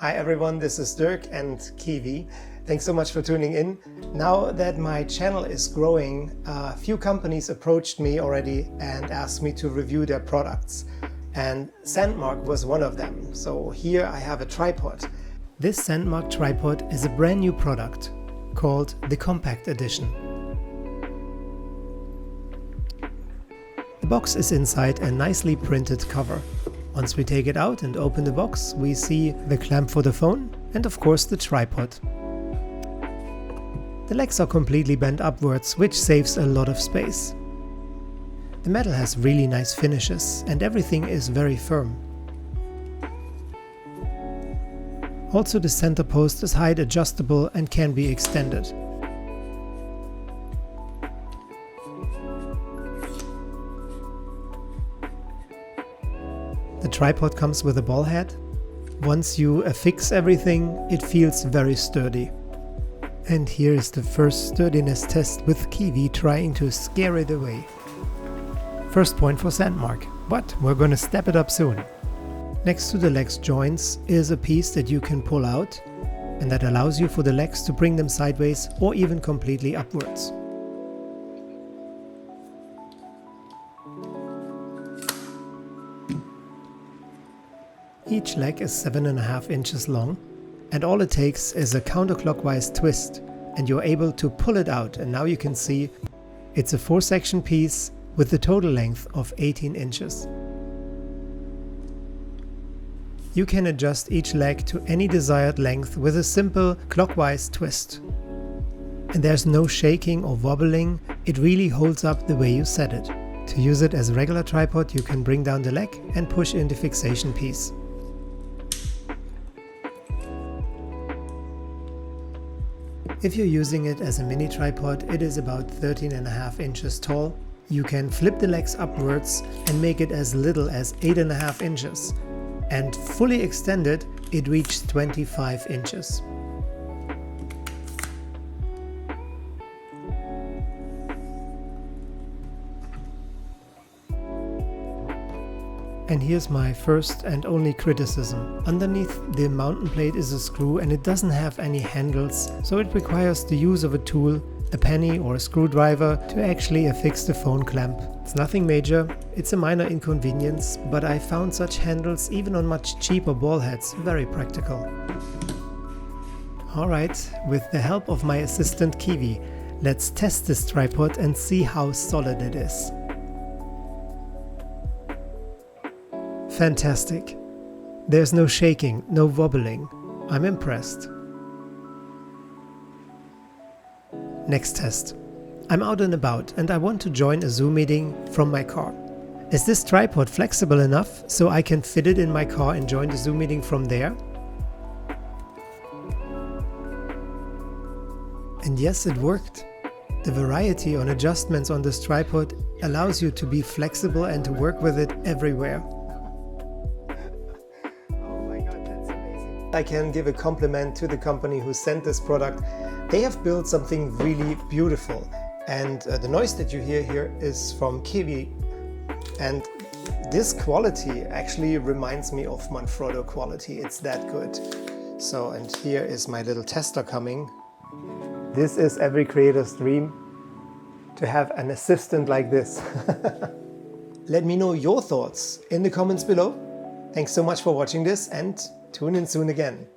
Hi everyone, this is Dirk and Kiwi. Thanks so much for tuning in. Now that my channel is growing, a few companies approached me already and asked me to review their products. And Sandmarc was one of them. So here I have a tripod. This Sandmarc tripod is a brand new product called the Compact Edition. The box is inside a nicely printed cover. Once we take it out and open the box, we see the clamp for the phone and of course the tripod. The legs are completely bent upwards, which saves a lot of space. The metal has really nice finishes and everything is very firm. Also, the center post is height adjustable and can be extended. The tripod comes with a ball head. Once you affix everything, it feels very sturdy. And here is the first sturdiness test with Kiwi trying to scare it away. First point for Sandmarc, but we're gonna step it up soon. Next to the legs joints is a piece that you can pull out and that allows you for the legs to bring them sideways or even completely upwards. Each leg is 7.5 inches long, and all it takes is a counterclockwise twist and you're able to pull it out, and now you can see it's a 4-section piece with a total length of 18 inches. You can adjust each leg to any desired length with a simple clockwise twist. And there's no shaking or wobbling, it really holds up the way you set it. To use it as a regular tripod, you can bring down the leg and push in the fixation piece. If you're using it as a mini tripod, it is about 13.5 inches tall. You can flip the legs upwards and make it as little as 8.5 inches. And fully extended, it reached 25 inches. And here's my first and only criticism. Underneath the mountain plate is a screw and it doesn't have any handles, so it requires the use of a tool, a penny or a screwdriver, to actually affix the phone clamp. It's nothing major, it's a minor inconvenience, but I found such handles even on much cheaper ball heads very practical. Alright, with the help of my assistant Kiwi, let's test this tripod and see how solid it is. Fantastic. There's no shaking, no wobbling. I'm impressed. Next test. I'm out and about and I want to join a Zoom meeting from my car. Is this tripod flexible enough so I can fit it in my car and join the Zoom meeting from there? And yes, it worked. The variety on adjustments on this tripod allows you to be flexible and to work with it everywhere. I can give a compliment to the company who sent this product. They have built something really beautiful, and the noise that you hear here is from Kiwi, and this quality actually reminds me of Manfrotto quality. It's that good. So, and here is my little tester coming. This is every creator's dream, to have an assistant like this. Let me know your thoughts in the comments below. Thanks so much for watching this and tune in soon again.